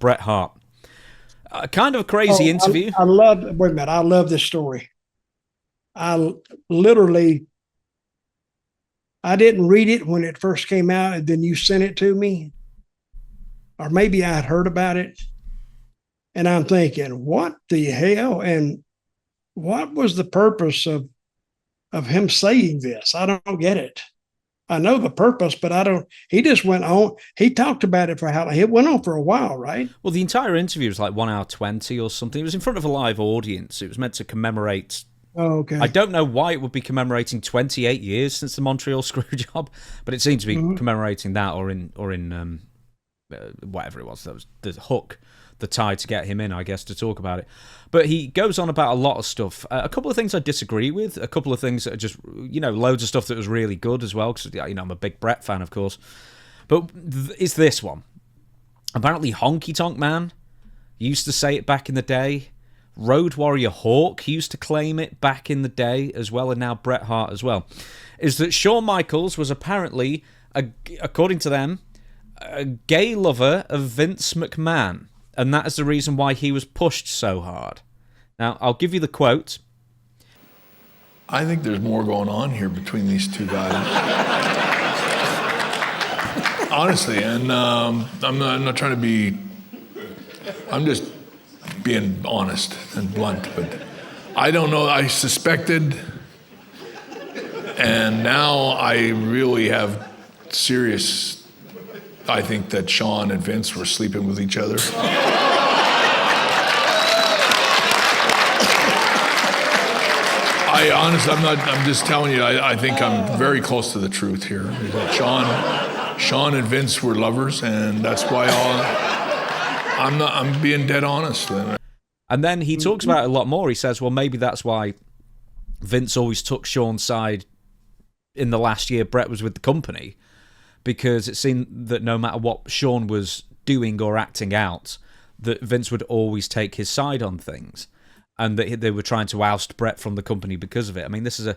Bret Hart. Kind of a crazy interview. I love. Wait a minute. I love this story. I literally, I didn't read it when it first came out, and then you sent it to me, or maybe I had heard about it, and I'm thinking, what the hell? And what was the purpose of him saying this? I don't get it. I know the purpose, but I don't. He just went on. He talked about it for how it went on for a while, right? Well, the entire interview was like 1 hour 20 or something. It was in front of a live audience. It was meant to commemorate. Oh, okay. I don't know why it would be commemorating 28 years since the Montreal Screwjob, but it seemed to be commemorating that, or in whatever it was. That was the hook, the tie to get him in, I guess, to talk about it. But he goes on about a lot of stuff. A couple of things I disagree with. A couple of things that are just, loads of stuff that was really good as well. Because I'm a big Bret fan, of course. But it's this one. Apparently, Honky Tonk Man used to say it back in the day. Road Warrior Hawk used to claim it back in the day as well, and now Bret Hart as well. Is that Shawn Michaels was apparently, according to them, a gay lover of Vince McMahon. And that is the reason why he was pushed so hard. Now, I'll give you the quote. I think there's more going on here between these two guys. Honestly, and I'm not trying to be... I'm just being honest and blunt, but I don't know. I suspected, and now I really have serious... I think that Shawn and Vince were sleeping with each other. I honestly, I'm just telling you, I think I'm very close to the truth here. Shawn and Vince were lovers, and that's why I'm being dead honest. And then he talks about it a lot more. He says, well, maybe that's why Vince always took Shawn's side in the last year Bret was with the company. Because it seemed that no matter what Shawn was doing or acting out, that Vince would always take his side on things. And that they were trying to oust Bret from the company because of it. I mean, this is a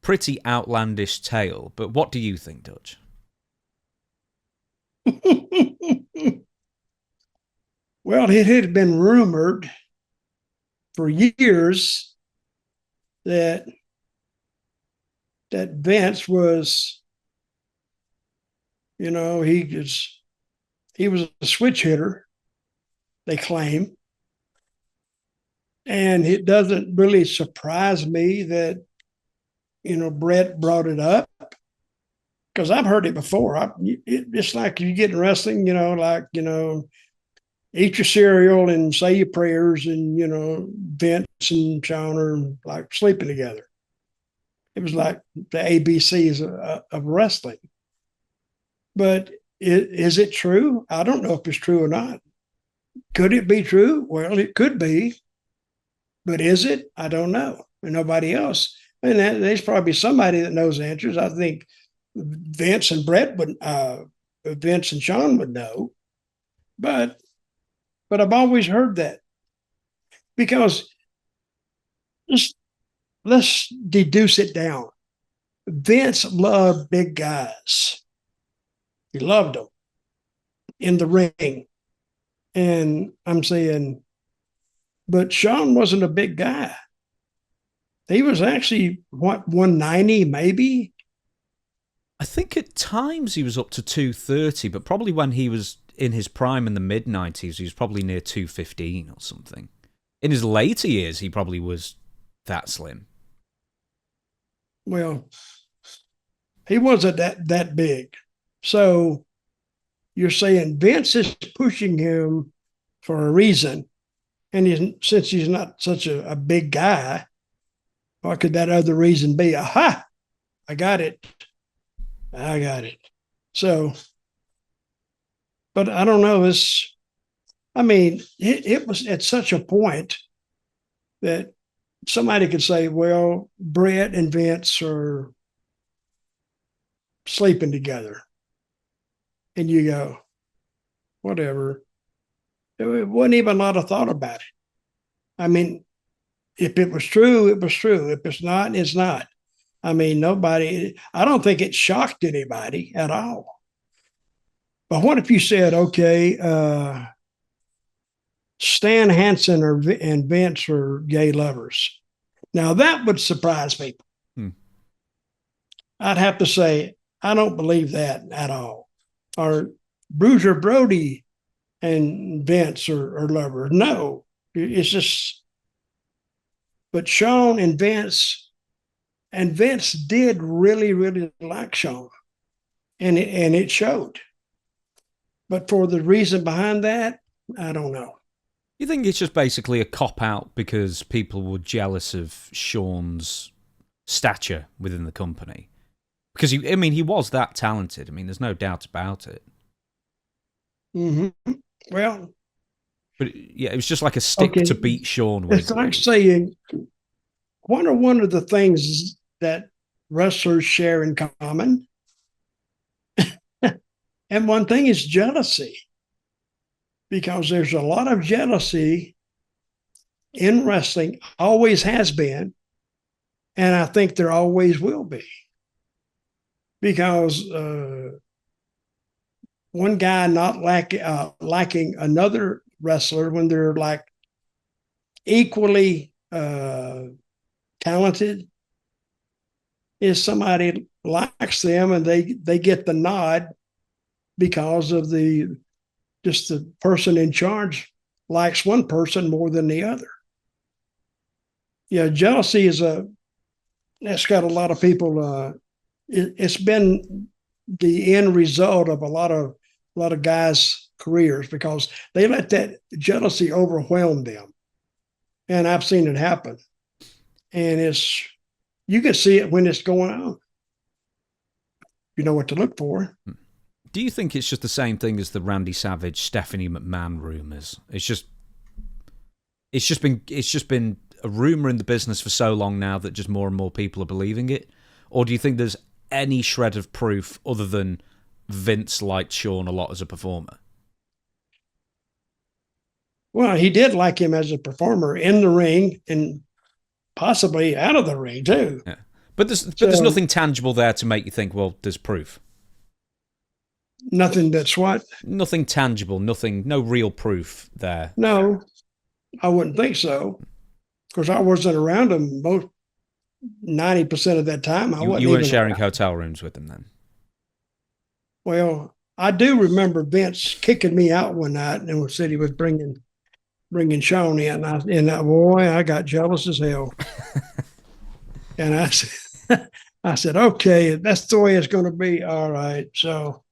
pretty outlandish tale. But what do you think, Dutch? Well, it had been rumored for years that Vince was... he was a switch hitter, they claim. And it doesn't really surprise me that, Bret brought it up, because I've heard it before. It's like you get in wrestling, eat your cereal and say your prayers, and, Vince and Shawn are like sleeping together. It was like the ABCs of wrestling. But is it true? I don't know if it's true or not. Could it be true? Well, it could be. But is it? I don't know. And nobody else. And there's probably somebody that knows answers. I think Vince and Vince and Shawn would know. But I've always heard that. Because let's deduce it down. Vince loved big guys. He loved them in the ring. And I'm saying, but Shawn wasn't a big guy. He was actually, 190 maybe? I think at times he was up to 230, but probably when he was in his prime in the mid-90s, he was probably near 215 or something. In his later years, he probably was that slim. Well, he wasn't that big. So you're saying Vince is pushing him for a reason. And since he's not such a big guy, what could that other reason be? Aha! I got it. So, but I don't know. It was at such a point that somebody could say, well, Bret and Vince are sleeping together. And you go, whatever. It wasn't even a lot of thought about it. I mean, if it was true, it was true. If it's not, it's not. I don't think it shocked anybody at all. But what if you said, okay, Stan Hansen and Vince are gay lovers. Now that would surprise people. I'd have to say, I don't believe that at all. Or Bruiser Brody and Vince are lovers. No, it's just, but Shawn and Vince did really, really like Shawn, and it showed. But for the reason behind that, I don't know. You think it's just basically a cop-out because people were jealous of Shawn's stature within the company? Because, he was that talented. There's no doubt about it. Mm-hmm. Well... But, yeah, it was just like a stick to beat Shawn with. It's like saying, what are one of the things that wrestlers share in common? And one thing is jealousy. Because there's a lot of jealousy in wrestling, always has been, and I think there always will be. Because one guy not liking another wrestler when they're like equally talented is somebody likes them and they get the nod because of the person in charge likes one person more than the other. Yeah, jealousy that's got a lot of people. It's been the end result of a lot of guys' careers because they let that jealousy overwhelm them, and I've seen it happen. And you can see it when it's going on. You know what to look for. Do you think it's just the same thing as the Randy Savage, Stephanie McMahon rumors? It's just been a rumor in the business for so long now that just more and more people are believing it? Or do you think there's any shred of proof other than Vince liked Shawn a lot as a performer? Well, he did like him as a performer in the ring and possibly out of the ring too. Yeah. But there's nothing tangible there to make you think, well, there's proof. Nothing that's what? Nothing tangible, no real proof there. No, I wouldn't think so. Of course, I wasn't around him most 90% of that time. You weren't sharing hotel rooms with him then? Well, I do remember Vince kicking me out one night and said he was bringing Shawn in. Boy, I got jealous as hell. And I said, okay, that's the way it's going to be. All right. So,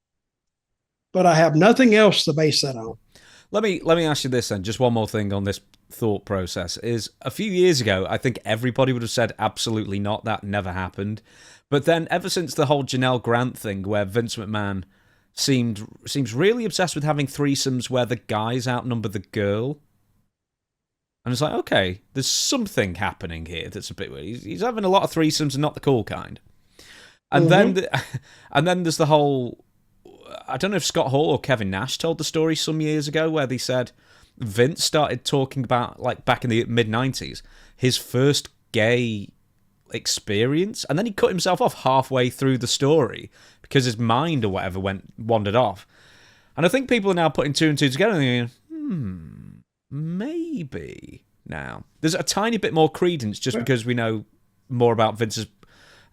but I have nothing else to base that on. Let me ask you this then. Just one more thing on this thought process is a few years ago, I think everybody would have said absolutely not. That never happened. But then ever since the whole Janelle Grant thing where Vince McMahon seems really obsessed with having threesomes where the guys outnumber the girl. And it's like, okay, there's something happening here that's a bit weird. He's having a lot of threesomes and not the cool kind. And then there's the whole, I don't know if Scott Hall or Kevin Nash told the story some years ago where they said Vince started talking about, like back in the mid-90s, his first gay experience, and then he cut himself off halfway through the story because his mind or whatever wandered off. And I think people are now putting two and two together and thinking, maybe now. There's a tiny bit more credence just because we know more about Vince's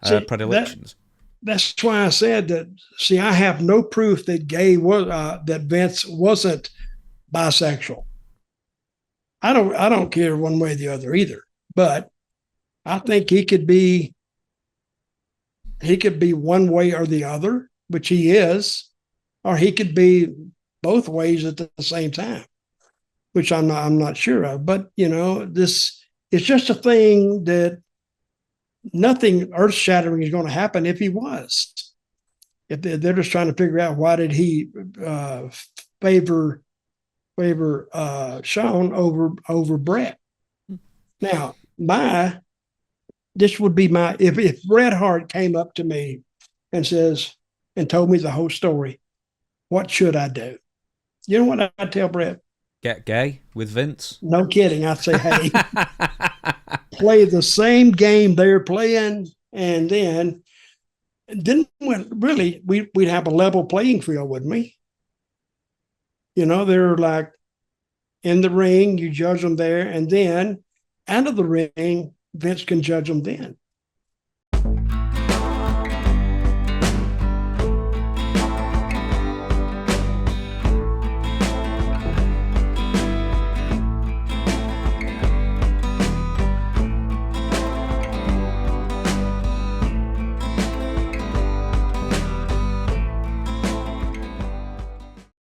predilections. That's why I said that. See, I have no proof that that Vince wasn't bisexual. I don't care one way or the other either. But I think he could be one way or the other, which he is, or he could be both ways at the same time, which I'm not sure of. But this it's just a thing that nothing earth-shattering is going to happen if he was. If they're just trying to figure out why did he favor Shawn over Bret. Now, this would be if Bret Hart came up to me and told me the whole story, what should I do? You know what I'd tell Bret? Get gay with Vince? No kidding. I'd say, hey, play the same game they're playing, and then really we'd have a level playing field, wouldn't we? They're like, In the ring, you judge them there, and then out of the ring, Vince can judge them then.